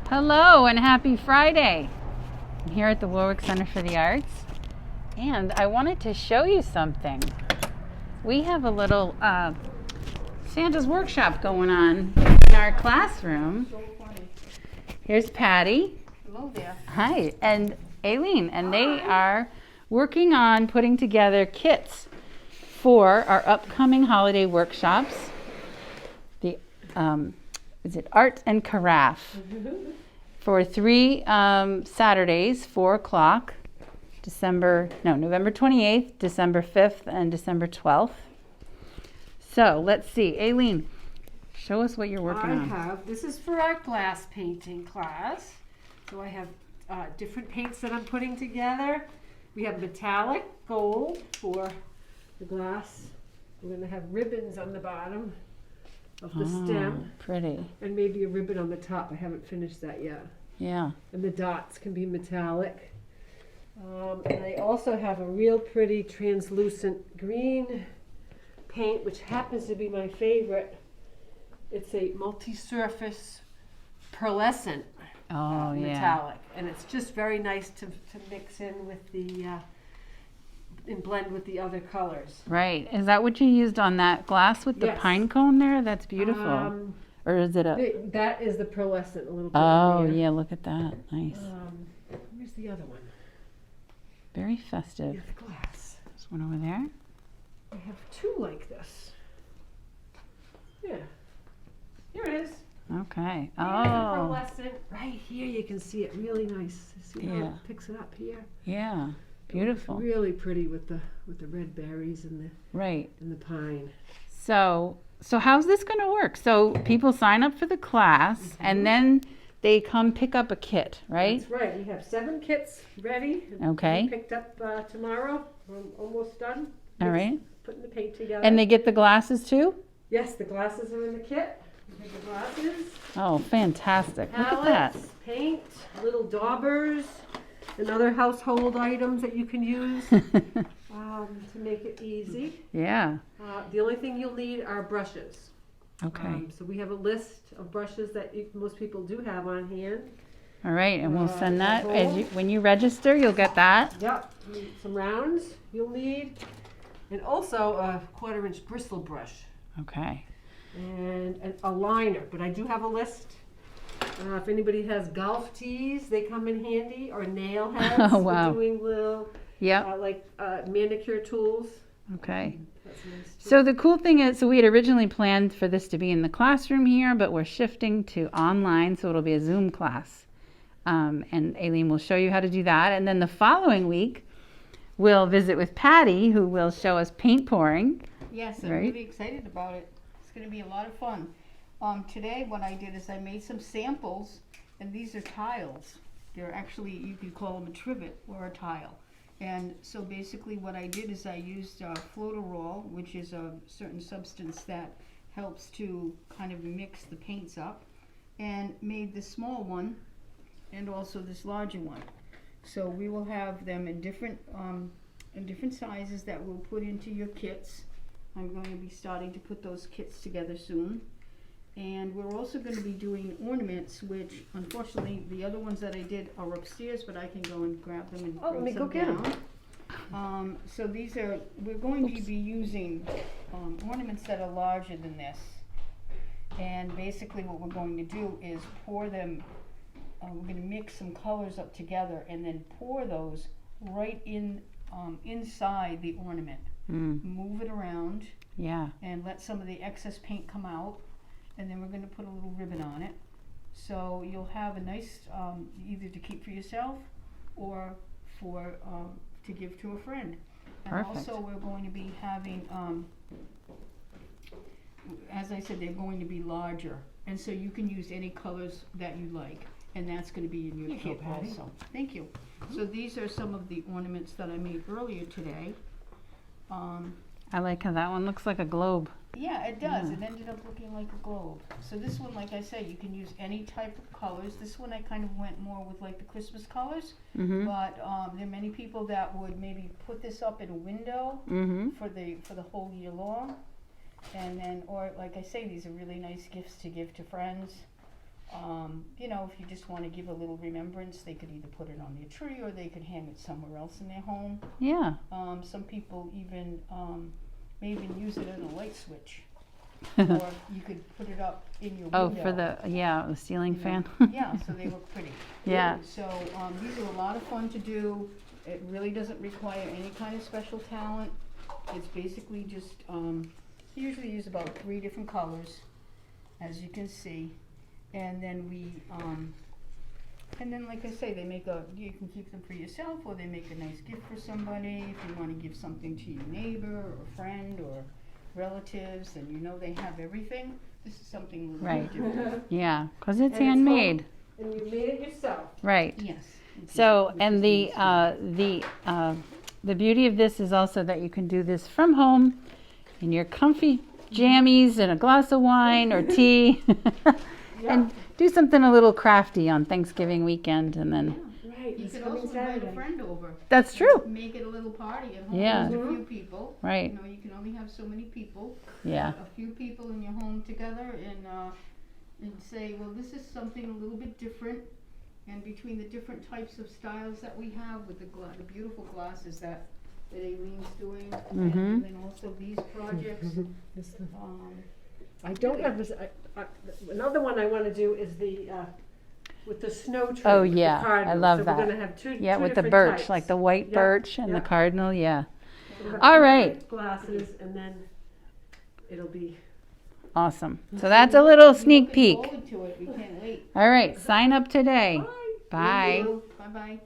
Hello and happy Friday. I'm here at the Warwick Center for the Arts and I wanted to show you something. We have a little Santa's workshop going on in our classroom. So funny. Here's Patty. Hello there. Hi, and Aileen, and they are working on putting together kits for our upcoming holiday workshops. The is it Art and Carafe for 3 Saturdays, 4 o'clock, November 28th, December 5th, and December 12th. So let's see, Aileen, show us what you're working on. This is for our glass painting class. So I have different paints that I'm putting together. We have metallic gold for the glass. We're going to have ribbons on the bottom of the stem. Pretty. And maybe a ribbon on the top. I haven't finished that yet. Yeah. And the dots can be metallic. And I also have a real pretty translucent green paint, which happens to be my favorite. It's a multi-surface pearlescent metallic, and it's just very nice to mix in with the and blend with the other colors. Right. Is that what you used on that glass with the Yes. pine cone there? That's beautiful. Or is it a... That is the pearlescent a little bit. Oh, here. yeah, look at that. Nice. Where's the other one? Very festive. Here's the glass. There's one over there. I have two like this. Yeah. Here it is. Okay. Here's the Oh, pearlescent. Right here you can see it really nice. See how Yeah. it picks it up here? yeah. Beautiful. Really pretty with the red berries and Right. the pine. So how's this going to work? So people sign up for the class and then they come pick up a kit, right? That's right. We have 7 kits ready. Okay. Picked up tomorrow. We're almost done. All right. Putting the paint together. And they get the glasses too? Yes, the glasses are in the kit. We have the glasses, Oh, fantastic. Look at that. palettes, paint, little daubers, and other household items that you can use to make it easy. Yeah. The only thing you'll need are brushes. Okay. So we have a list of brushes that most people do have on hand. All right. And we'll send that whole. when you register, you'll get that. Yep, some rounds you'll need, and also a 1/4-inch bristle brush Okay. and a liner. But I do have a list. If anybody has golf tees, they come in handy, or nail heads Oh, wow. for doing little Yep. manicure tools. Okay. That's nice too. So the cool thing is, we had originally planned for this to be in the classroom here, but we're shifting to online, so it'll be a Zoom class. And Aileen will show you how to do that. And then the following week, we'll visit with Patty, who will show us paint pouring. Yes, I'm Right. really excited about it. It's going to be a lot of fun. Today what I did is I made some samples, and these are tiles. They're actually, you could call them a trivet or a tile. And so basically what I did is I used floaterol, which is a certain substance that helps to kind of mix the paints up, and made this small one and also this larger one. So we will have them in different sizes that we'll put into your kits. I'm going to be starting to put those kits together soon. And we're also going to be doing ornaments, which unfortunately the other ones that I did are upstairs, but I can go and grab them and Oh, let bring me some go get 'em. down. So these are, we're going to be using ornaments that are larger than this. And basically what we're going to do is pour them, we're going to mix some colors up together and then pour those right in inside the ornament. Move it around Yeah. and let some of the excess paint come out, and then we're going to put a little ribbon on it. So you'll have a nice, either to keep for yourself or for to give to a friend. And Perfect. also we're going to be having, as I said, they're going to be larger, and so you can use any colors that you like, and that's going to be in your Here you kit go, Patty. also. Thank you. So these are some of the ornaments that I made earlier today. I like how that one looks like a globe. Yeah, it does. Yeah. It ended up looking like a globe. So this one, like I say, you can use any type of colors. This one I kind of went more with like the Christmas colors. Mm-hmm. But there are many people that would maybe put this up in a window Mm-hmm. for the whole year long. And then, or like I say, these are really nice gifts to give to friends. you know, if you just want to give a little remembrance, they could either put it on their tree or they could hang it somewhere else in their home. Yeah. Some people even may even use it as a light switch, or you could put it up in your Oh, window. for the ceiling you fan. know. Yeah, so they look pretty. Yeah. So these are a lot of fun to do. It really doesn't require any kind of special talent. It's basically just, usually use about 3 different colors, as you can see. And then and then like I say, you can keep them for yourself, or they make a nice gift for somebody. If you want to give something to your neighbor or friend or relatives, and you know they have everything, this is something a little Right. bit different. Yeah, because it's And it's handmade. And you made it yourself. Right. Yes. So, and the beauty of this is also that you can do this from home in your comfy jammies and a glass of wine or tea, and do something a little crafty on Thanksgiving weekend, and then Right, You it's could coming also invite a Saturday. friend over. that's true. Make it a little party at home. Yeah. Just a few people. Right. You know, you can only have so many people. Yeah. A few people in your home together, and say, well, this is something a little bit different. And between the different types of styles that we have, with the beautiful glasses that Aileen's doing, and then also these projects. This- Um, I don't have this, another one I want to do is the, with the snow tree. Oh, with the yeah, I cardinal. love So that. we're going to have two Yeah, with the different birch, types. like the white Yeah, birch and the yeah. cardinal. Yeah. We'll have All two right. different Glasses, and then it'll be. Awesome. So that's a little sneak looking peek. forward to it. We can't wait. All right. Sign up today. Bye. Bye. Bye bye.